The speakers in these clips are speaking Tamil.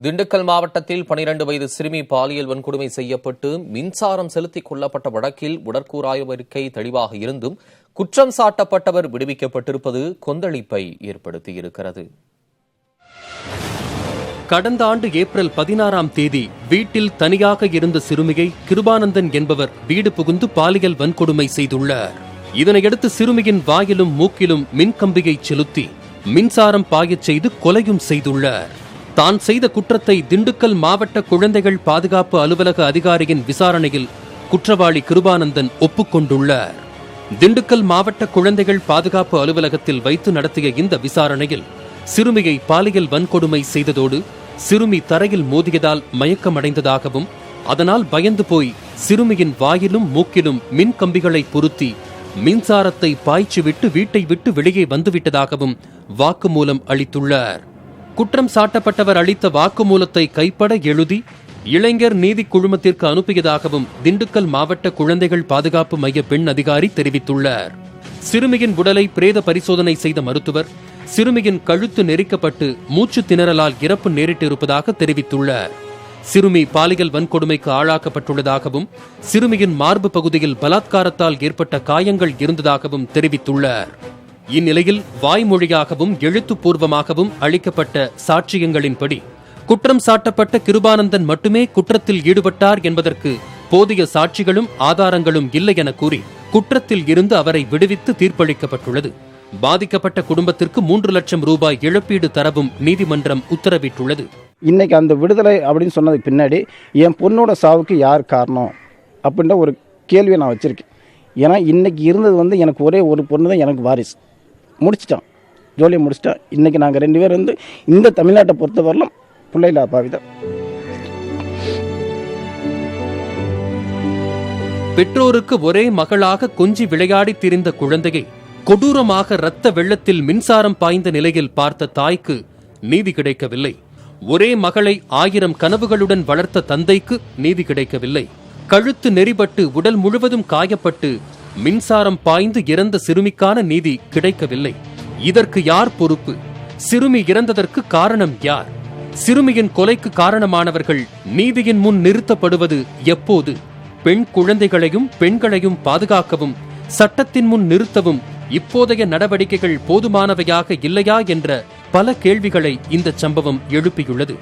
திண்டுக்கல் மாவட்டத்தில் 12 வயது சிறுமி பாலியல் வன்கொடுமை செய்யப்பட்டு மின்சாரம் செலுத்திக் கொல்லப்பட்ட வழக்கில் உடற்கூறாய்வு அறிக்கை தெளிவாக இருந்தும் குற்றம் சாட்டப்பட்டவர் விடுவிக்கப்பட்டிருப்பது கொந்தளிப்பை ஏற்படுத்தியிருக்கிறது. கடந்த ஆண்டு ஏப்ரல் 16ஆம் தேதி வீட்டில் தனியாக இருந்த சிறுமியை கிருபானந்தன் என்பவர் வீடு புகுந்து பாலியல் வன்கொடுமை செய்துள்ளார். இதனையடுத்து சிறுமியின் வாயிலும் மூக்கிலும் மின்கம்பியை செலுத்தி மின்சாரம் பாயச் செய்து கொலையும் செய்துள்ளார். தான் செய்த குற்றத்தை திண்டுக்கல் மாவட்ட குழந்தைகள் பாதுகாப்பு அலுவலக அதிகாரியின் விசாரணையில் குற்றவாளி கிருபானந்தன் ஒப்புக்கொண்டுள்ளார். திண்டுக்கல் மாவட்ட குழந்தைகள் பாதுகாப்பு அலுவலகத்தில் வைத்து நடத்திய இந்த விசாரணையில் சிறுமியை பாலியல் வன்கொடுமை செய்ததோடு சிறுமி தரையில் மோதியதால் மயக்கமடைந்ததாகவும் அதனால் பயந்து போய் சிறுமியின் வாயிலும் மூக்கிலும் மின் கம்பிகளை பொருத்தி மின்சாரத்தை பாய்ச்சிவிட்டு வீட்டை விட்டு வெளியே வந்துவிட்டதாகவும் வாக்குமூலம் அளித்துள்ளார். குற்றம் சாட்டப்பட்டவர் அளித்த வாக்குமூலத்தை கைப்பட எழுதி இளைஞர் நீதி குழுமத்திற்கு அனுப்பியதாகவும் திண்டுக்கல் மாவட்ட குழந்தைகள் பாதுகாப்பு மைய பெண் அதிகாரி தெரிவித்துள்ளார். சிறுமியின் உடலை பிரேத பரிசோதனை செய்த மருத்துவர் சிறுமியின் கழுத்து நெரிக்கப்பட்டு மூச்சு திணறலால் இறப்பு நேரிட்டிருப்பதாக தெரிவித்துள்ளார். சிறுமி பாலியல் வன்கொடுமைக்கு ஆளாக்கப்பட்டுள்ளதாகவும் சிறுமியின் மார்பு பகுதியில் பலாத்காரத்தால் ஏற்பட்ட காயங்கள் இருந்ததாகவும் தெரிவித்துள்ளார். இந்நிலையில் வாய்மொழியாகவும் எழுத்துப்பூர்வமாகவும் அளிக்கப்பட்ட சாட்சியங்களின்படி குற்றம் சாட்டப்பட்ட கிருபானந்தன் மட்டுமே குற்றத்தில் ஈடுபட்டார் என்பதற்கு போதிய சாட்சிகளும் ஆதாரங்களும் இல்லை என கூறி குற்றத்தில் இருந்து அவரை விடுவித்து தீர்ப்பளிக்கப்பட்டுள்ளது. பாதிக்கப்பட்ட குடும்பத்திற்கு 3 லட்சம் ரூபாய் இழப்பீடு தரவும் நீதிமன்றம் உத்தரவிட்டுள்ளது. இன்னைக்கு அந்த விடுதலை அப்படின்னு சொன்னதுக்கு பின்னாடி என் பொண்ணோட சாவுக்கு யார் காரணம் அப்படின்ற ஒரு கேள்வியை நான் வச்சிருக்கேன். ஏன்னா இன்னைக்கு இருந்தது எனக்கு ஒரே ஒரு பொண்ணு தான் எனக்கு வாரிசு. முடிச்சிட்டான், ஜோலியை முடிச்சிட்டான். இன்னைக்கு நாங்கள் 2 பேர் இந்த தமிழ்நாட்டை பொறுத்தவரையிலும் பிள்ளைல அப்பாவிதான். பெற்றோருக்கு ஒரே மகளாக கொஞ்சி விளையாடி திரிந்த குழந்தையை கொடூரமாக இரத்த வெள்ளத்தில் மின்சாரம் பாய்ந்த நிலையில் பார்த்த தாய்க்கு நீதி கிடைக்கவில்லை. ஒரே மகளை 1000 கனவுகளுடன் வளர்த்த தந்தைக்கு நீதி கிடைக்கவில்லை. கழுத்து நெறிபட்டு உடல் முழுவதும் காயப்பட்டு மின்சாரம் பாய்ந்து இறந்த சிறுமிக்கான நீதி கிடைக்கவில்லை. இதற்கு யார் பொறுப்பு? சிறுமி இறந்ததற்கு காரணம் யார்? சிறுமியின் கொலைக்கு காரணமானவர்கள் நீதியின் முன் நிறுத்தப்படுவது எப்போது? பெண் குழந்தைகளையும் பெண்களையும் பாதுகாக்கவும் சட்டத்தின் முன் நிறுத்தவும் இப்போதைய நடவடிக்கைகள் போதுமானவையாக இல்லையா என்ற பல கேள்விகளை இந்த சம்பவம் எழுப்பியுள்ளது.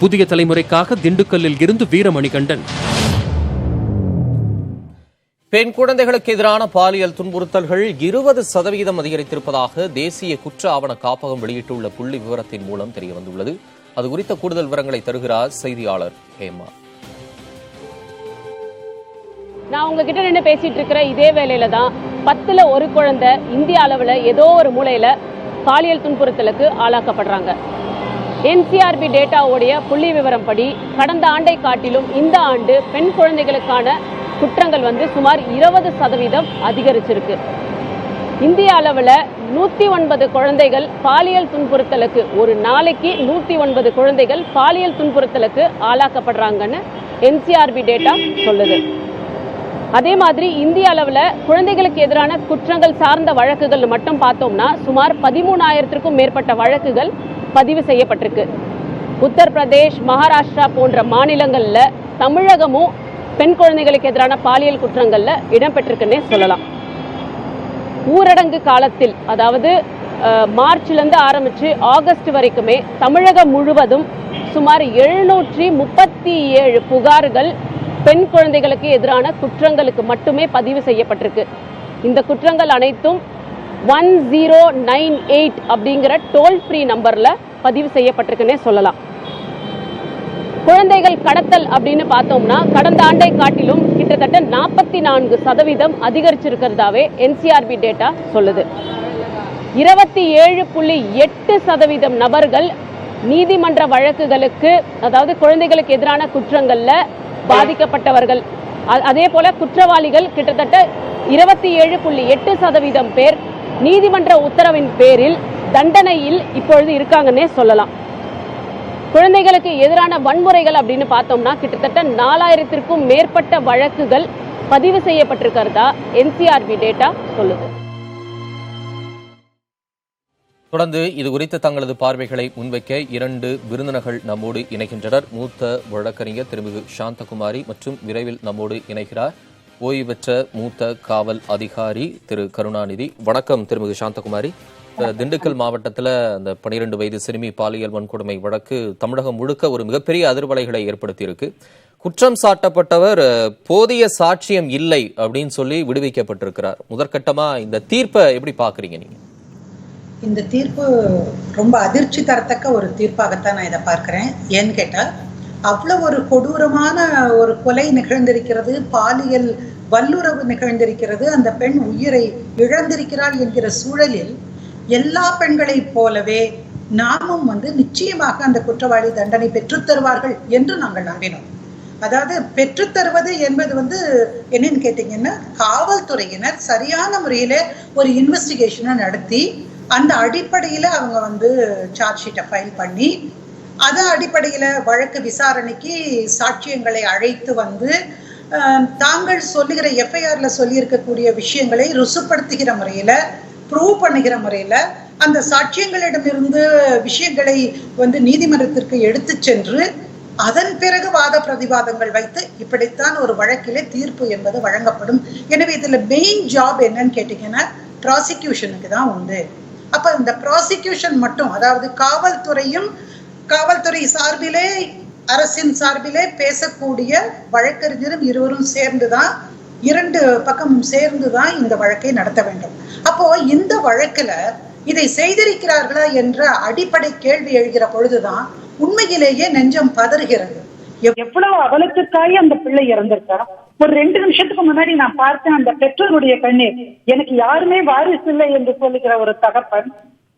புதிய தலைமுறைக்காக திண்டுக்கல்லில் இருந்து வீரமணிகண்டன். பெண் குழந்தைகளுக்கு எதிரான பாலியல் துன்புறுத்தல்கள் 20% அதிகரித்திருப்பதாக தேசிய குற்ற ஆவண காப்பகம் வெளியிட்டுள்ள புள்ளி விவரத்தின் மூலம் தெரியவந்துள்ளது. அது குறித்த கூடுதல் விவரங்களை தருகிறார் செய்தியாளர் ஹேமா. நான் உங்ககிட்ட நின்று பேசிட்டு இருக்கிற இதே வேளையில தான் 10ல் 1 குழந்தை இந்திய அளவில் ஏதோ ஒரு மூலையில பாலியல் துன்புறுத்தலுக்கு ஆளாக்கப்படுறாங்க. என்சிஆர்பி டேட்டாவுடைய புள்ளி விவரம் படி கடந்த ஆண்டை காட்டிலும் இந்த ஆண்டு பெண் குழந்தைகளுக்கான குற்றங்கள் சுமார் 20% அதிகரிச்சிருக்கு. இந்திய அளவில் 109 குழந்தைகள் பாலியல் துன்புறுத்தலுக்கு, ஒரு நாளைக்கு 109 குழந்தைகள் பாலியல் துன்புறுத்தலுக்கு ஆளாக்கப்படுறாங்கன்னு என்சிஆர்பி டேட்டா சொல்லுது. அதே மாதிரி இந்திய அளவில் குழந்தைகளுக்கு எதிரான குற்றங்கள் சார்ந்த வழக்குகள் மட்டும் பார்த்தோம்னா சுமார் 13,000க்கும் மேற்பட்ட வழக்குகள் பதிவு செய்யப்பட்டிருக்கு. உத்தரப்பிரதேஷ், மகாராஷ்டிரா போன்ற மாநிலங்களில் தமிழகமும் பெண் குழந்தைகளுக்கு எதிரான பாலியல் குற்றங்கள்ல இடம்பெற்றிருக்குன்னே சொல்லலாம். ஊரடங்கு காலத்தில், அதாவது மார்ச்லேருந்து ஆரம்பிச்சு ஆகஸ்ட் வரைக்குமே தமிழகம் முழுவதும் சுமார் 737 புகார்கள் பெண் குழந்தைகளுக்கு எதிரான குற்றங்களுக்கு மட்டுமே பதிவு செய்யப்பட்டிருக்கு. இந்த குற்றங்கள் அனைத்தும் 1098 அப்படிங்கிற டோல் ஃப்ரீ நம்பர்ல பதிவு செய்யப்பட்டிருக்குன்னே சொல்லலாம். குழந்தைகள் கடத்தல் அப்படின்னு பார்த்தோம்னா கடந்த ஆண்டை காட்டிலும் கிட்டத்தட்ட 44% அதிகரிச்சிருக்கிறதாவே என்சிஆர்பி டேட்டா சொல்லுது. 27.8% நபர்கள் நீதிமன்ற வழக்குகளுக்கு, அதாவது குழந்தைகளுக்கு எதிரான குற்றங்கள்ல பாதிக்கப்பட்டவர்கள், அதே போல குற்றவாளிகள் கிட்டத்தட்ட 27.8% பேர் நீதிமன்ற உத்தரவின் பேரில் தண்டனையில் இப்பொழுது இருக்காங்கன்னே சொல்லலாம். குழந்தைகளுக்கு எதிரான வன்முறைகள் அப்படின்னு பார்த்தோம்னா கிட்டத்தட்ட 4000க்கும் மேற்பட்ட வழக்குகள் பதிவு செய்யப்பட்டிருக்கிறதா என்சிஆர்பி டேட்டா சொல்லுது. தொடர்ந்து இது குறித்து தங்களது பார்வைகளை முன்வைக்க 2 விருந்தினர்கள் நம்மோடு இணைகின்றனர். மூத்த வழக்கறிஞர் திருமிகு சாந்தகுமாரி மற்றும் விரைவில் நம்மோடு இணைகிறார் ஓய்வு பெற்ற மூத்த காவல் அதிகாரி திரு கருணாநிதி. வணக்கம் திருமிகு சாந்தகுமாரி. திண்டுக்கல் மாவட்டத்தில் அந்த 12 வயது சிறுமி பாலியல் வன்கொடுமை வழக்கு தமிழகம் முழுக்க ஒரு மிகப்பெரிய அதிர்வலைகளை ஏற்படுத்தியிருக்கு. குற்றம் சாட்டப்பட்டவர் போதிய சாட்சியம் இல்லை அப்படின்னு சொல்லி விடுவிக்கப்பட்டிருக்கிறார். முதற்கட்டமா இந்த தீர்ப்பை எப்படி பாக்குறீங்க நீங்க? இந்த தீர்ப்பு ரொம்ப அதிர்ச்சி தரத்தக்க ஒரு தீர்ப்பாகத்தான் நான் இதை பார்க்கிறேன். ஏன்னு கேட்டால், அவ்வளோ ஒரு கொடூரமான ஒரு கொலை நிகழ்ந்திருக்கிறது, பாலியல் வல்லுறவு நிகழ்ந்திருக்கிறது, அந்த பெண் உயிரை இழந்திருக்கிறாள் என்கிற சூழலில் எல்லா பெண்களைப் போலவே நாமும் நிச்சயமாக அந்த குற்றவாளி தண்டனை பெற்றுத்தருவார்கள் என்று நாங்கள் நம்பினோம். அதாவது பெற்றுத்தருவது என்பது என்னன்னு கேட்டீங்கன்னா, காவல்துறையினர் சரியான முறையில ஒரு இன்வெஸ்டிகேஷனை நடத்தி அந்த அடிப்படையில அவங்க சார்ஜ் ஷீட்டை ஃபைல் பண்ணி அதன் அடிப்படையில வழக்கு விசாரணைக்கு சாட்சியங்களை அழைத்து தாங்கள் சொல்லுகிற எஃப்ஐஆர்ல சொல்லியிருக்கக்கூடிய விஷயங்களை ருசுப்படுத்துகிற முறையில ப்ரூவ் பண்ணுகிற முறையில அந்த சாட்சியங்களிடமிருந்து விஷயங்களை நீதிமன்றத்திற்கு எடுத்து சென்று அதன் பிறகு வாத பிரதிவாதங்கள் வைத்து இப்படித்தான் ஒரு வழக்கிலே தீர்ப்பு என்பது வழங்கப்படும். எனவே இதுல மெயின் ஜாப் என்னன்னு கேட்டீங்கன்னா ப்ராசிக்யூஷனுக்கு தான் உண்டு. அப்ப இந்த ப்ராசிக்யூஷன் மட்டும், அதாவது காவல்துறை சார்பிலே அரசின் சார்பிலே பேசக்கூடிய வழக்கறிஞரும் இருவரும் சேர்ந்துதான், 2 பக்கமும் சேர்ந்துதான் இந்த வழக்கை நடத்த வேண்டும். அப்போ இந்த வழக்குல இதை செய்திருக்கிறார்களா என்ற அடிப்படை கேள்வி எழுகிற பொழுதுதான் உண்மையிலேயே நெஞ்சம் பதறுகிறது. எவ்வளவு அவலத்துக்காய் அந்த பிள்ளை இறந்திருக்கா. ஒரு 2 நிமிஷத்துக்கு முன்னாடி நான் பார்த்தேன் அந்த பெற்றோருடைய கண்ணீர். எனக்கு யாருமே வாரிசு இல்லை என்று சொல்லுகிற ஒரு தகப்பன்,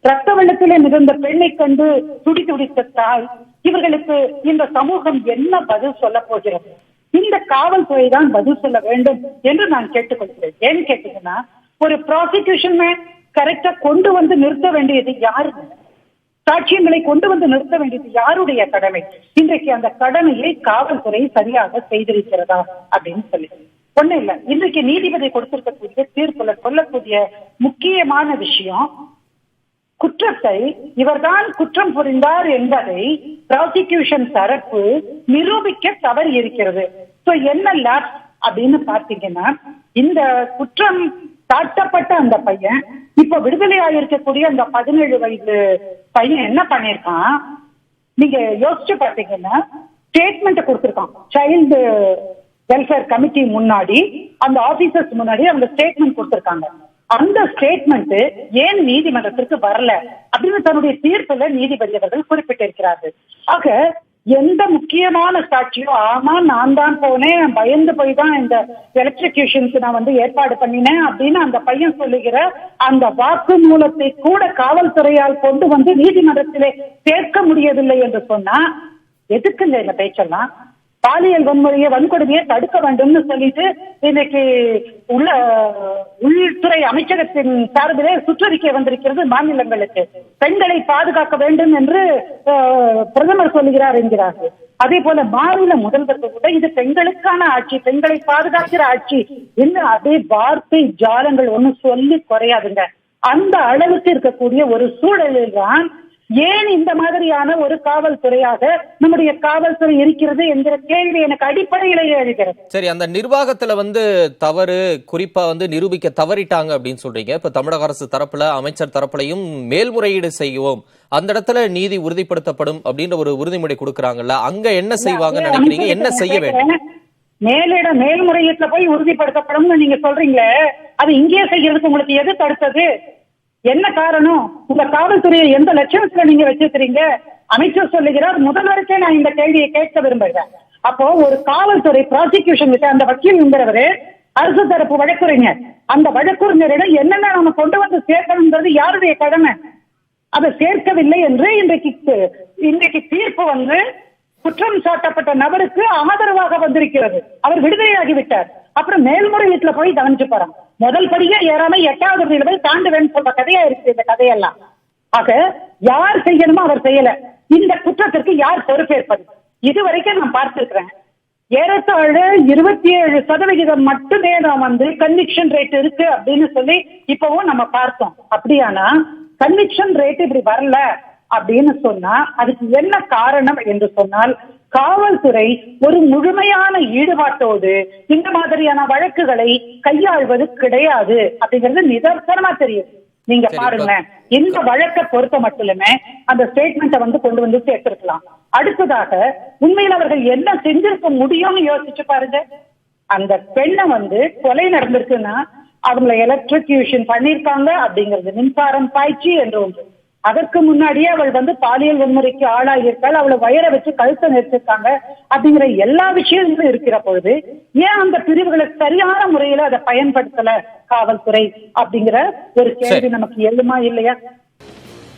ரத்த வெள்ளத்திலே மிகுந்த பெண்ணை கண்டு துடி துடித்த தாய், இவர்களுக்கு இந்த சமூகம் என்ன பதில் சொல்ல போகிறது? இந்த காவல்துறை தான் பதில் சொல்ல வேண்டும் என்று நான் கேட்டுக்கொள்கிறேன். ஏன்னு கேட்டீங்கன்னா, ஒரு ப்ராசிக்யூஷன் கரெக்டா கொண்டு நிறுத்த வேண்டியது யாரு? சாட்சியங்களை கொண்டு நிறுத்த வேண்டியது யாருடைய கடமை? இன்றைக்கு அந்த கடமையை காவல்துறை சரியாக செய்திருக்கிறதா அப்படின்னு சொல்லி ஒண்ணு இல்ல. இன்றைக்கு நீதிபதி கொடுத்திருக்கக்கூடிய தீர்ப்புல சொல்லக்கூடிய முக்கியமான விஷயம், குற்றத்தை இவர்தான் குற்றம் புரிந்தார் என்பதை ப்ராசிக்யூஷன் தரப்பு நிரூபிக்க தவறி இருக்கிறது. என்ன லேப்ஸ் அப்படின்னு பாத்தீங்கன்னா, இந்த குற்றம் சாட்டப்பட்ட அந்த பையன், இப்ப விடுதலையாயிருக்கக்கூடிய அந்த 17 வயது பையன் என்ன பண்ணிருக்கான், நீங்க யோசிச்சு பாத்தீங்கன்னா, ஸ்டேட்மெண்ட் கொடுத்திருக்கான். சைல்டு வெல்ஃபேர் கமிட்டி முன்னாடி, அந்த ஆபீசர்ஸ் முன்னாடி அவங்க ஸ்டேட்மெண்ட் கொடுத்திருக்காங்க. அந்த ஸ்டேட்மெண்ட் ஏன் நீதிமன்றத்திற்கு வரல அப்படின்னு தன்னுடைய தீர்ப்புல நீதிபதி அவர்கள் குறிப்பிட்டிருக்கிறார்கள். ஆக எந்த முக்கியமான சாட்சியோ, ஆமா நான் தான் போனேன், பயந்து போய் தான் இந்த எலக்ட்ரிகியூஷனுக்கு நான் ஏற்பாடு பண்ணினேன் அப்படின்னு அந்த பையன் சொல்லுகிற அந்த வாக்கு மூலத்தை கூட காவல்துறையால் கொண்டு நீதிமன்றத்திலே சேர்க்க முடியவில்லை என்று சொன்னா எதுக்குங்க இந்த பேச்செல்லாம்? பாலியல் வன்கொடுமையை தடுக்க வேண்டும்னு சொல்லிட்டு இன்னைக்கு உள்துறை அமைச்சகத்தின் சார்பிலே சுற்றறிக்கை வந்திருக்கிறது மாநிலங்களுக்கு. பெண்களை பாதுகாக்க வேண்டும் என்று பிரதமர் சொல்லுகிறார் என்கிறார்கள். அதே போல மாநில முதல்வர்கள் கூட இது பெண்களுக்கான ஆட்சி, பெண்களை பாதுகாக்கிற ஆட்சி இன்னும் அதே வார்த்தை ஜாலங்கள் ஒன்னும் சொல்லி குறையாதுங்க. அந்த அளவுக்கு இருக்கக்கூடிய ஒரு சூழலில் தான் ஏன் இந்த மாதிரியான ஒரு காவல்துறையாக நம்முடைய காவல்துறை இருக்கிறது என்கிற கேள்வி எனக்கு அடிப்படையிலேயே எழுகிறது. சரி, அந்த நிர்வாகத்துல தவறு குறிப்பா நிரூபிக்க தவறிட்டாங்க அப்படின்னு சொல்றீங்க. இப்ப தமிழக அரசு தரப்புல, அமைச்சர் தரப்புலையும் மேல்முறையீடு செய்வோம், அந்த இடத்துல நீதி உறுதிப்படுத்தப்படும் அப்படின்ற ஒரு உறுதிமொழி கொடுக்கறாங்கல்ல, அங்க என்ன செய்வாங்க நினைக்கிறீங்க? என்ன செய்ய வேண்டும்? மேல்முறையீட்டுல போய் உறுதிப்படுத்தப்படும் நீங்க சொல்றீங்களே, அது இங்கேயே செய்யறதுக்கு உங்களுக்கு எது தடுத்தது? என்ன காரணம்? உங்க காவல்துறையை எந்த லட்சணத்துல நீங்க வச்சிருக்கிறீங்க? அமைச்சர் சொல்லுகிறார், முதல்வருக்கே நான் இந்த கேள்வியை கேட்க விரும்புகிறேன். அப்போ ஒரு காவல்துறை ப்ராசிக்யூஷன் அந்த வக்கீல் என்கிறவரு அரசு தரப்பு வழக்குரைஞர், அந்த வழக்குரைஞரிடம் என்னென்ன நம்ம கொண்டு சேர்க்கணும்ன்றது யாருடைய கடமை? அதை சேர்க்கவில்லை என்று இன்றைக்கு தீர்ப்பு குற்றம் சாட்டப்பட்ட நபருக்கு ஆதரவாக வந்திருக்கிறது. அவர் விடுதலையாகிவிட்டார். அப்புறம் மேல்முறையீட்டுல போய் கவனிச்சு போறாங்க. முதல் படியா ஏறாம 8வது படியில போய் தாண்டுவேன்னு சொல்ற கதையா இருக்கு இந்த கதையெல்லாம். ஆக யார் செய்யணுமோ அவர் செய்யல. இந்த குற்றத்திற்கு யார் பொறுப்பேற்பது? இதுவரைக்கும் நான் பார்த்திருக்கிறேன், ஏறத்தாழ 27% மட்டுமே நான் கன்விக்ஷன் ரேட் இருக்கு அப்படின்னு சொல்லி இப்பவும் நம்ம பார்த்தோம். அப்படியானா கன்விக்ஷன் ரேட் இப்படி வரல அப்படின்னு சொன்னா அதுக்கு என்ன காரணம் என்று சொன்னால், காவல்துறை ஒரு முழுமையான ஈடுபாட்டோடு இந்த மாதிரியான வழக்குகளை கையாள்வது கிடையாது அப்படிங்கிறது நிதர்சனமா தெரியும். நீங்க பாருங்க, இந்த வழக்கை பொறுத்த மட்டுமே அந்த ஸ்டேட்மெண்ட்டை கொண்டு வந்து சேர்த்திருக்கலாம். அடுத்ததாக உண்மையில் அவர்கள் என்ன செஞ்சிருக்க முடியும்னு யோசிச்சு பாருங்க. அந்த பெண்ணை கொலை நடந்திருக்குன்னா அவங்களை எலக்ட்ரிக்யூஷன் பண்ணிருக்காங்க அப்படிங்கிறது, மின்சாரம் பாய்ச்சி என்று ஒன்று. அதற்கு முன்னாடியே அவள் பாலியல் வன்முறைக்கு ஆளாகியிருக்காள், அவளை வயரை வச்சு கழுத்தை நிறுத்திருக்காங்க அப்படிங்கிற எல்லா விஷயங்களும் இருக்கிற பொழுது ஏன் அந்த பிரிவுகளை சரியான முறையில அதை பயன்படுத்தல காவல்துறை அப்படிங்கிற ஒரு கேள்வி நமக்கு எழுமா இல்லையா?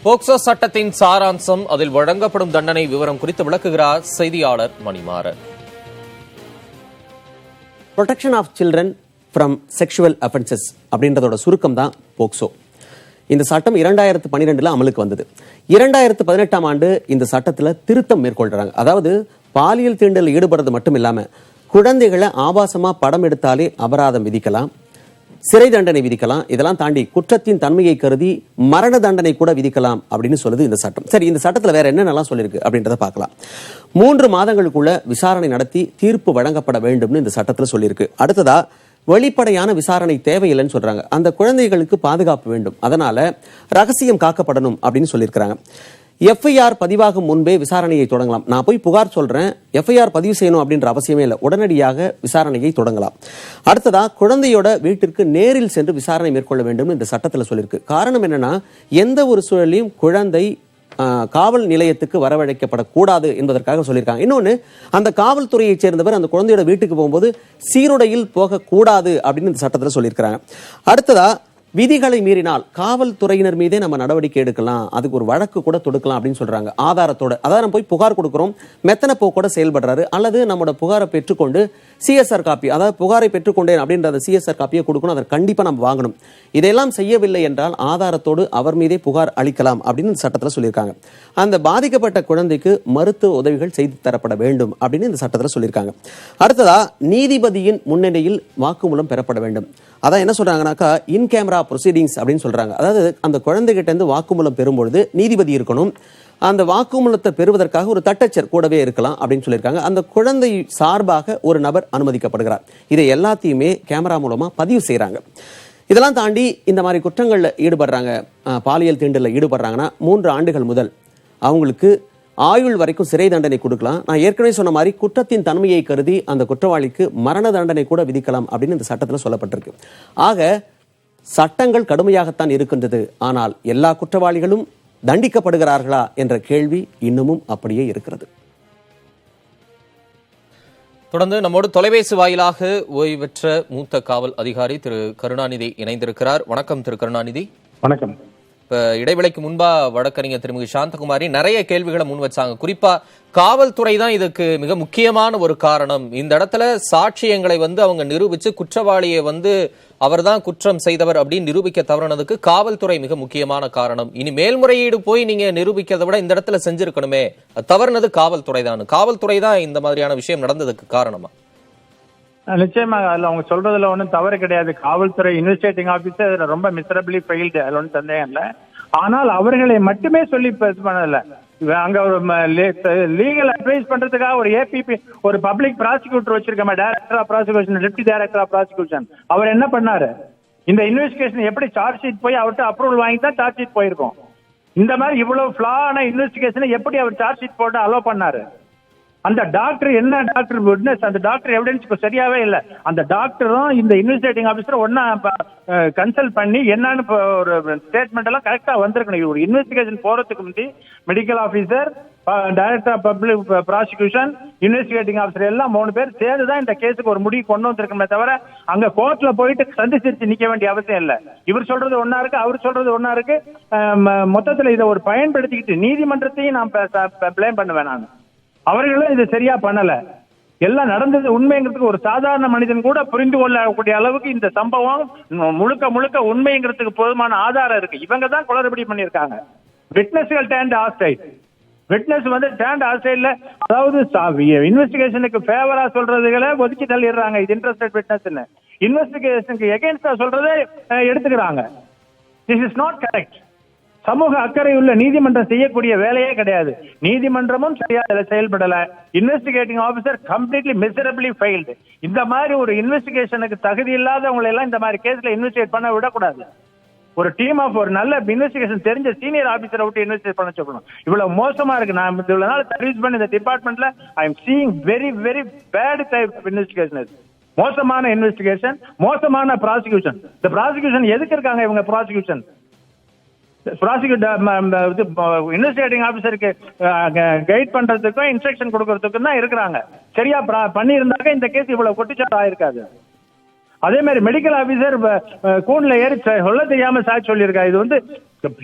போக்சோ சட்டத்தின் சாராம்சம், அதில் வழங்கப்படும் தண்டனை விவரம் குறித்து விளக்குகிறார் செய்தியாளர் Manimaran. Protection of children from sexual offences அப்படின்றதோட சுருக்கம் தான் போக்சோ. இந்த சட்டம் 2012 அமலுக்கு வந்தது. 2018 ஆண்டு இந்த சட்டத்தில் திருத்தம் மேற்கொள்றாங்க. அதாவது பாலியல் தீண்டலில் ஈடுபடுறது மட்டும் இல்லாம குழந்தைகளை ஆபாசமா படம் எடுத்தாலே அபராதம் விதிக்கலாம், சிறை தண்டனை விதிக்கலாம். இதெல்லாம் தாண்டி குற்றத்தின் தன்மையை கருதி மரண தண்டனை கூட விதிக்கலாம் அப்படின்னு சொல்லுது இந்த சட்டம். சரி, இந்த சட்டத்தில் வேற என்னென்னலாம் சொல்லியிருக்கு அப்படின்றத பார்க்கலாம். 3 மாதங்களுக்குள்ள விசாரணை நடத்தி தீர்ப்பு வழங்கப்பட வேண்டும்னு இந்த சட்டத்தில் சொல்லியிருக்கு. அடுத்ததா வெளிப்படையான விசாரணை தேவையில்லைன்னு சொல்றாங்க. அந்த குழந்தைகளுக்கு பாதுகாப்பு வேண்டும், அதனால ரகசியம் காக்கப்படணும் அப்படின்னு சொல்லியிருக்கிறாங்க. எஃப்ஐஆர் பதிவாகும் முன்பே விசாரணையை தொடங்கலாம். நான் போய் புகார் சொல்றேன், எஃப்ஐஆர் பதிவு செய்யணும் அப்படின்ற அவசியமே இல்லை, உடனடியாக விசாரணையை தொடங்கலாம். அடுத்ததா குழந்தையோட வீட்டிற்கு நேரில் சென்று விசாரணை மேற்கொள்ள வேண்டும் இந்த சட்டத்தில் சொல்லியிருக்கு. காரணம் என்னன்னா, எந்த ஒரு சூழலையும் குழந்தை காவல் நிலையத்துக்கு வரவழைக்கப்படக்கூடாது என்பதற்காக சொல்லியிருக்காங்க. இன்னொன்னு, அந்த காவல்துறையை சேர்ந்தவர் அந்த குழந்தையோட வீட்டுக்கு போகும்போது சீருடையில் போகக்கூடாது அப்படின்னு இந்த சட்டத்தில் சொல்லியிருக்கிறாங்க. அடுத்ததா விதிகளை மீறினால் காவல்துறையினர் மீதே நம்ம நடவடிக்கை எடுக்கலாம், அதுக்கு ஒரு வழக்கு கூட தொடுக்கலாம் அப்படின்னு சொல்றாங்க ஆதாரத்தோட. அதாவது நம்ம போய் புகார் கொடுக்கிறோம், மெத்தன போக்கோட செயல்படுறாரு, அல்லது நம்மளோட புகாரை பெற்றுக்கொண்டு சிஎஸ்ஆர் காப்பி, அதாவது புகாரை பெற்றுக்கொண்டேன் அப்படின்ற சிஎஸ்ஆர் காப்பியை கொடுக்கணும், அதை கண்டிப்பா நம்ம வாங்கணும். இதெல்லாம் செய்யவில்லை என்றால் ஆதாரத்தோடு அவர் மீதே புகார் அளிக்கலாம் அப்படின்னு இந்த சட்டத்தில் சொல்லியிருக்காங்க. அந்த பாதிக்கப்பட்ட குழந்தைக்கு மருத்துவ உதவிகள் செய்து தரப்பட வேண்டும் அப்படின்னு இந்த சட்டத்தில் சொல்லியிருக்காங்க. அடுத்ததா நீதிபதியின் முன்னிலையில் வாக்குமூலம் பெறப்பட வேண்டும். அதான் என்ன சொல்றாங்கன்னாக்கா, இன் கேமரா ப்ரொசீடிங்ஸ் அப்படின்னு சொல்றாங்க. அதாவது அந்த குழந்தைகிட்ட இருந்து வாக்குமூலம் பெறும்பொழுது நீதிபதி இருக்கணும், அந்த வாக்குமூலத்தை பெறுவதற்காக ஒரு தட்டச்சர் கூடவே இருக்கலாம் அப்படின்னு சொல்லியிருக்காங்க. அந்த குழந்தை சார்பாக ஒரு நபர் அனுமதிக்கப்படுகிறார். இதை எல்லாத்தையுமே கேமரா மூலமா பதிவு செய்யறாங்க. இதெல்லாம் தாண்டி இந்த மாதிரி குற்றங்கள்ல ஈடுபடுறாங்க, பாலியல் தீண்டலில் ஈடுபடுறாங்கன்னா 3 ஆண்டுகள் முதல் அவங்களுக்கு ஆயுள் வரைக்கும் சிறை தண்டனை கொடுக்கலாம். நான் ஏற்கனவே சொன்ன மாதிரி குற்றத்தின் தன்மையை கருதி அந்த குற்றவாளிக்கு மரண தண்டனை கூட விதிக்கலாம் அப்படின்னு இந்த சட்டத்தில் சொல்லப்பட்டிருக்கு. ஆக சட்டங்கள் கடுமையாகத்தான் இருக்கின்றது, ஆனால் எல்லா குற்றவாளிகளும் தண்டிக்கப்படுகிறார்களா என்ற கேள்வி இன்னமும் அப்படியே இருக்கிறது. தொடர்ந்து நம்மோடு தொலைபேசி வாயிலாக ஓய்வு பெற்ற மூத்த காவல் அதிகாரி திரு கருணாநிதி இணைந்திருக்கிறார். வணக்கம் திரு கருணாநிதி. வணக்கம். இப்ப இடைவேளைக்கு முன்பா வழக்கறிஞர் திருமதி சாந்தகுமாரி நிறைய கேள்விகளை முன் வச்சாங்க. குறிப்பா காவல்துறை தான் இதுக்கு மிக முக்கியமான ஒரு காரணம். இந்த இடத்துல சாட்சியங்களை அவங்க நிரூபிச்சு குற்றவாளியை அவர் தான் குற்றம் செய்தவர் அப்படின்னு நிரூபிக்க தவறினதுக்கு காவல்துறை மிக முக்கியமான காரணம். இனி மேல்முறையீடு போய் நீங்க நிரூபிக்கிறத விட இந்த இடத்துல செஞ்சிருக்கணுமே, தவறுனது காவல்துறை தான். காவல்துறை தான் இந்த மாதிரியான விஷயம் நடந்ததுக்கு காரணமா? நிச்சயமாக அதுல அவங்க சொல்றதுல ஒன்றும் தவறு கிடையாது. காவல்துறை இன்வெஸ்டிகேட்டிங் ஆபீசர் ரொம்ப மிசரபிளி ஃபெயில்டு, அதுல ஒன்றும் சந்தேகம் இல்லை. ஆனால் அவர்களை மட்டுமே சொல்லி பண்ணல. அங்க ஒரு லீகல் அட்வைஸ் பண்றதுக்காக ஒரு ஏபிபி, ஒரு பப்ளிக் ப்ராசிக்யூட்டர் வச்சிருக்கோம், director of prosecution, deputy director of prosecution. அவர் என்ன பண்ணாரு, இந்த இன்வெஸ்டிகேஷன் எப்படி சார்ஜ் ஷீட் போய் அவர்கிட்ட அப்ரூவல் வாங்கி தான் சார்ஜ் ஷீட் போயிருக்கோம். இந்த மாதிரி இவ்வளவு ஃபிளான இன்வெஸ்டிகேஷனை எப்படி அவர் சார்ஜ் ஷீட் போட்டு அலோவ் பண்ணாரு? அந்த டாக்டர் என்ன டாக்டர் விட்னஸ், அந்த டாக்டர் எவிடன்ஸ் சரியாவே இல்லை. அந்த டாக்டரும் இந்த இன்வெஸ்டிகேட்டிங் ஆபீசரும் ஒன்னா கன்சல்ட் பண்ணி என்னன்னு ஒரு ஸ்டேட்மெண்ட் எல்லாம் கரெக்டா வந்திருக்கணும். ஒரு இன்வெஸ்டிகேஷன் போறதுக்கு முந்தி medical officer, director of public prosecution, investigating officer எல்லாம் 3 பேர் சேர்ந்துதான் இந்த கேஸுக்கு ஒரு முடிவு கொண்டு வந்திருக்கமே தவிர அங்க கோர்ட்ல போயிட்டு சந்திச்சிருச்சு நிக்க வேண்டிய அவசியம் இல்லை. இவர் சொல்றது ஒன்னா இருக்கு, அவர் சொல்றது ஒன்னா இருக்கு. மொத்தத்துல இதை ஒரு பயன்படுத்திக்கிட்டு நீதிமன்றத்தையும் நான் பிளேம் பண்ணுவேன். நான் அவர்களும் இது சரியா பண்ணல. எல்லாம் நடந்தது உண்மைங்கிறதுக்கு ஒரு சாதாரண மனிதன் கூட புரிந்து கொள்ளக்கூடிய அளவுக்கு இந்த சம்பவம் முழுக்க முழுக்க உண்மைங்கிறதுக்கு போதுமான ஆதாரம் இருக்கு. இவங்க தான் குளறுபடி பண்ணியிருக்காங்க. விட்னஸ்கள் டேண்ட் ஆஸ்டைட். விட்னஸ் வந்து ஸ்டாண்ட் ஆஸ்திரேலியில, அதாவது இன்வெஸ்டிகேஷனுக்கு ஃபேவரா சொல்றதுகளை ஒதுக்கி தள்ளிடுறாங்க. இது இன்ட்ரெஸ்டட் விட்னஸ், இன்வெஸ்டிகேஷனுக்கு எகென்ஸ்டா சொல்றதை எடுத்துக்கிறாங்க. This is not correct. சமூக அக்கறை உள்ள நீதிமன்றம் செய்யக்கூடிய வேலையே கிடையாது. நீதிமன்றமும் சரியா செயல்படல. Investigating officer completely miserably failed. இந்த மாதிரி ஒரு இன்வெஸ்டிகேஷனுக்கு தகுதி இல்லாதவங்களை எல்லாம் இந்த மாதிரி கேஸ்ல இன்வெஸ்டிகேட் பண்ண விடக்கூடாது. ஒரு டீம் ஆஃப் ஒரு நல்ல இன்வெஸ்டிகேஷன் தெரிஞ்ச சீனியர் ஆபீசரை விட்டு இன்வெஸ்டிகேட் பண்ண சொல்லணும். இவ்வளவு மோசமா இருக்கு. நான் இவ்வளவு நாள் சர்வீஸ் பண்ண இந்த டிபார்ட்மெண்ட்ல I am seeing very very bad type of investigation. மோசமான இன்வெஸ்டிகேஷன், மோசமான ப்ராசிக்யூஷன். இந்த ப்ராசிக்யூஷன் எதுக்கு இருக்காங்க இவங்க? ப்ராசிக்யூஷன் இன்வெஸ்டிகேட்டிங் ஆபீசருக்கு கைட் பண்றதுக்கும் இன்ஸ்ட்ரக்ஷன் கொடுக்கறதுக்கும் தான் இருக்கிறாங்க. சரியா பண்ணி இருந்தாக்க இந்த கேஸ் இவ்வளவு கொட்டிச்சாட்டு ஆயிருக்காது. அதே மாதிரி மெடிக்கல் ஆபீசர் கூண்ல ஏறி சொல்ல தெரியாம சாட்சி சொல்லியிருக்காரு. இது வந்து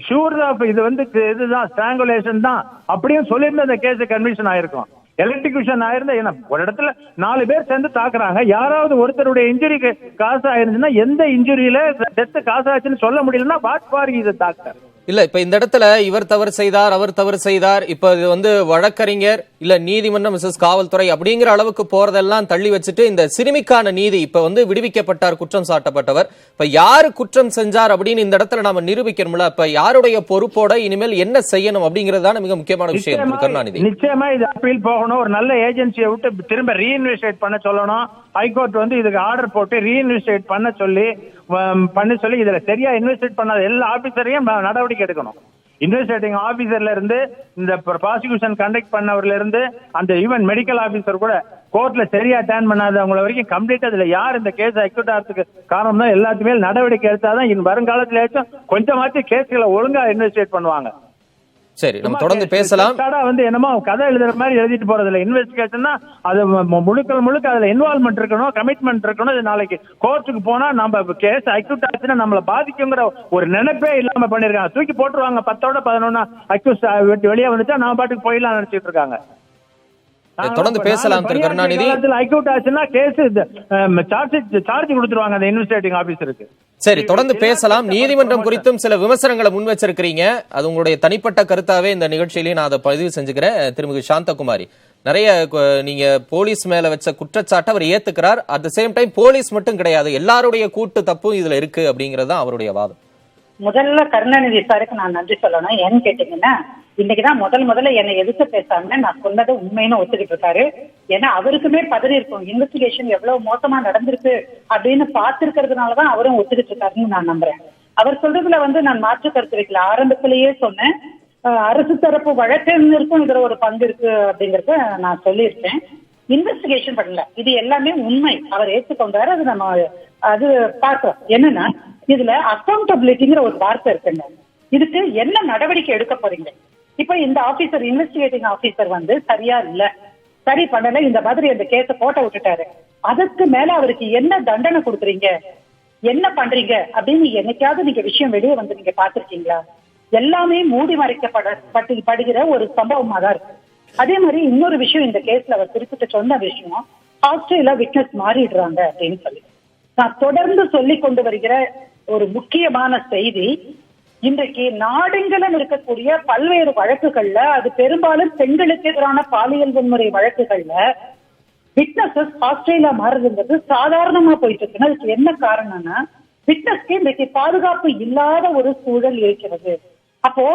ஷூர் ஆஃப் இது வந்து இதுதான் ஸ்ட்ராங்குலேஷன் தான் அப்படியும் சொல்லியிருந்த இந்த கேஸ் கன்விக்ஷன் ஆயிருக்கும். எலக்ட்ரிகூஷன் ஆயிருந்தா என்ன, ஒரு இடத்துல 4 பேர் சேர்ந்து தாக்குறாங்க, யாராவது ஒருத்தருடைய இன்ஜுரிக்கு காசு ஆயிருந்துச்சுன்னா எந்த இன்ஜுரியில டெத் காசு ஆச்சுன்னு சொல்ல முடியலன்னா வாட் ஃபார் இஸ் டாக்டர்? இல்ல, இப்ப இந்த இடத்துல இவர் தவறு செய்தார், அவர் தவறு செய்தார், இப்ப இது வந்து வழக்கறிஞர் இல்ல நீதிமன்றம் மிஸ்ஸஸ் காவல்துறை அப்படிங்கிற அளவுக்கு போறதெல்லாம் தள்ளி வச்சுட்டு இந்த சிறுமிக்கான நீதி இப்ப வந்து விடுவிக்கப்பட்டார் குற்றம் சாட்டப்பட்டவர். இப்ப யாரு குற்றம் செஞ்சார் அப்படின்னு இந்த இடத்துல நாம நிரூபிக்கணும்ல. இப்ப யாருடைய பொறுப்போட இனிமேல் என்ன செய்யணும் அப்படிங்கறதுதான் மிக முக்கியமான விஷயம். கருணாநிதி நிச்சயமா இது அப்பீல் போகணும். ஒரு நல்ல ஏஜென்சியை விட்டு திரும்ப ரீஇன்வெஸ்டிகேட் பண்ண சொல்லணும். ஹைகோர்ட் வந்து இதுக்கு ஆர்டர் போட்டு ரீஇன்வெஸ்டிகேட் பண்ண சொல்லி இதுல சரியா இன்வெஸ்டிகேட் பண்ணாத எல்லா ஆபீசரையும் நடவடிக்கை எடுக்கணும். இன்வெஸ்டிகேட்டிங் ஆபீசர்ல இருந்து இந்த ப்ராசிக்யூஷன் கண்டக்ட் பண்ணவர்ல இருந்து அந்த ஈவன் மெடிக்கல் ஆபீசர் கூட கோர்ட்ல சரியா டேர்ன் பண்ணாதவங்க வரைக்கும் கம்ப்ளீட்டா இதுல யார் இந்த கேஸ் அக்யூட் ஆகிறதுக்கு காரணம் தான் எல்லாத்துமே நடவடிக்கை எடுத்தாதான் இன் வருங்காலத்திலேயாச்சும் கொஞ்சமாச்சும் கேஸ்களை ஒழுங்கா இன்வெஸ்டிகேட் பண்ணுவாங்க. சரி, நம்ம தொடர்ந்து பேசலாம். வந்து என்னமோ கதை எழுதுற மாதிரி எழுதிட்டு போறது இல்ல. இன்வெஸ்டிகேஷன்னா அது முழுக்க அதுல இன்வால்வ்மெண்ட் இருக்கணும், கமிட்மெண்ட் இருக்கணும். இது நாளைக்கு கோர்ட்டுக்கு போனா நம்ம கேஸ் அக்யூட் ஆச்சுன்னா நம்மள பாதிக்குங்கிற ஒரு நினைப்பே இல்லாம பண்ணிருக்காங்க. தூக்கி போட்டுருவாங்க. 10ஓட 11 அக்யூஸ் வெளியே வந்துட்டா நம்ம பாட்டுக்கு போயிடலாம் நினைச்சிட்டு இருக்காங்க. தொடர்ந்து பேசலாம் திரு கருணாநிதி. அக்யூட் ஆச்சுன்னா கேஸ் சார்ஜ் கொடுத்துருவாங்க அந்த இன்வெஸ்டிகேட்டிங் ஆபீசருக்கு. சரி, தொடர்ந்து பேசலாம். நீதிமன்றம் குறித்தும் சில விமர்சனங்களை முன் வச்சிருக்கிறீங்க. அது உங்களுடைய தனிப்பட்ட கருத்தாவே இந்த நிகழ்ச்சியிலேயே நான் அதை பதிவு செஞ்சுக்கிறேன். திருமிகு சாந்தகுமாரி, நிறைய நீங்க போலீஸ் மேல வச்ச குற்றச்சாட்டை அவர் ஏத்துக்கிறார். At the same time police மட்டும் கிடையாது, எல்லாருடைய கூட்டு தப்பும் இதுல இருக்கு அப்படிங்கறது தான் அவருடைய வாதம். முதல்ல கருணாநிதி சாருக்கு நான் நன்றி சொல்லணும். ஏன்னு கேட்டீங்கன்னா, இன்னைக்குதான் முதல்ல என்னை எதிர்த்து பேசாம நான் சொன்னதை உண்மைன்னு ஒத்துக்கிட்டு இருக்காரு. ஏன்னா அவருக்குமே பதறி இருக்கும். இன்வெஸ்டிகேஷன் எவ்வளவு மோசமா நடந்திருக்கு அப்படின்னு பார்த்திருக்கிறதுனாலதான் அவரும் ஒத்துக்கிட்டு இருக்காருன்னு நான் நம்புறேன். அவர் சொல்றதுல வந்து நான் மாற்று கருத்து வைக்கல. ஆரம்பத்திலேயே சொன்னேன், அரசு தரப்பு வழக்கறிஞருக்கும் இதுல ஒரு பங்கு இருக்கு அப்படிங்கறத நான் சொல்லியிருக்கேன். இன்வெஸ்டிகேஷன் பண்ணல, இது எல்லாமே உண்மை. அவர் ஏற்றுக்கொண்டாரு. அது நம்ம அது பார்க்கிறோம். என்னன்னா இதுல அக்கௌண்டபிலிட்டிங்கிற ஒரு வார்த்தை இருக்குங்க. இதுக்கு என்ன நடவடிக்கை எடுக்க போறீங்க? இப்ப இந்த ஆபீசர், இன்வெஸ்டிகேட்டிங் ஆபீசர் வந்து சரியா இல்ல, சரி பண்ணல, இந்த மாதிரி அந்த கேஸ போட்ட விட்டுட்டாரு. அதுக்கு மேல அவருக்கு என்ன தண்டனை கொடுக்குறீங்க, என்ன பண்றீங்க அப்படின்னு என்னைக்காவது நீங்க விஷயம் வெளியே வந்து நீங்க பாத்திருக்கீங்களா? எல்லாமே மூடி மறைக்கப்படுகிற ஒரு சம்பவமா தான் இருக்கு. அதே மாதிரி இன்னொரு விஷயம், இந்த கேஸ்ல அவர் குறிப்பிட்டு சொன்ன விஷயம், ஆஸ்திரேலியா விட்னஸ் மாறிடுறாங்க அப்படின்னு சொல்லி நான் தொடர்ந்து சொல்லி கொண்டு வருகிற ஒரு முக்கியமான செய்தி, இன்றைக்கு நாடெங்கிலும் இருக்கக்கூடிய பல்வேறு வழக்குகள்ல, அது பெரும்பாலும் பெண்களுக்கு எதிரான பாலியல் வன்முறை வழக்குகள்ல விட்னஸஸ் ஆஸ்திரேலியா மாறுதுங்கிறது சாதாரணமா போயிட்டு இருக்குன்னா அதுக்கு என்ன காரணம்னா, விட்னஸ்க்கு இன்றைக்கு பாதுகாப்பு இல்லாத ஒரு சூழல் இருக்கிறது. அப்போ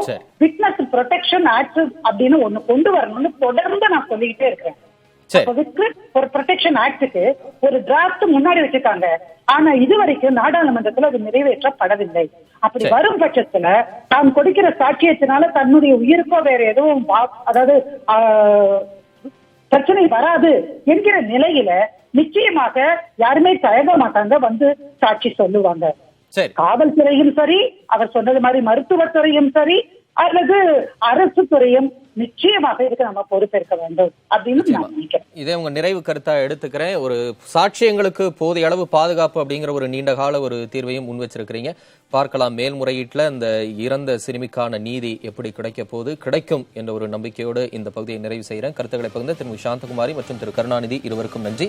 விட்னஸ் ப்ரொடெக்ஷன் ஆக்ட் அப்படின்னு ஒண்ணு கொண்டு வரணும்னு தொடர்ந்து நான் சொல்லிக்கிட்டே இருக்கிறேன். ஒரு ப்ரொடெக்ஷன் ஆக்டுக்கு ஒரு டிராஃப்ட் முன்னாடி வச்சிருக்காங்க. ஆனா இதுவரைக்கும் நாடாளுமன்றத்துல அது நிறைவேற்றப்படவில்லை. அப்படி வரும் பட்சத்துல தான் கொடுக்கிற சாட்சியத்தினால தன்னுடைய உயிருக்கோ வேற எதுவும் அதாவது பிரச்சனை வராது என்கிற நிலையில நிச்சயமாக யாருமே தயங்க மாட்டாங்க, வந்து சாட்சி சொல்லுவாங்க. காவல்துறையும் சரி, அவர் சொன்னது மாதிரி மருத்துவத்துறையும் சரி, அல்லது அரசு துறையும் நிச்சயமாக இதுக்கு நம்ம பொறுப்பேற்க வேண்டும் அப்படின்னு நான் நினைக்கிறேன். இதே உங்க நிறைவு கருத்தா எடுத்துக்கிறேன். ஒரு சாட்சியங்களுக்கு போதிய அளவு பாதுகாப்பு அப்படிங்கிற ஒரு நீண்ட கால ஒரு தீர்வையும் முன் வச்சிருக்கிறீங்க. பார்க்கலாம் மேல்முறையீட்டுல இந்த இறந்த சிறுமிக்கான நீதி எப்படி கிடைக்கும் என்ற ஒரு நம்பிக்கையோடு இந்த பகுதியை நிறைவு செய்கிறேன். கருத்துக்களை பகிர்ந்த திரு சாந்தகுமாரி மற்றும் திரு கருணாநிதி இருவருக்கும் நன்றி.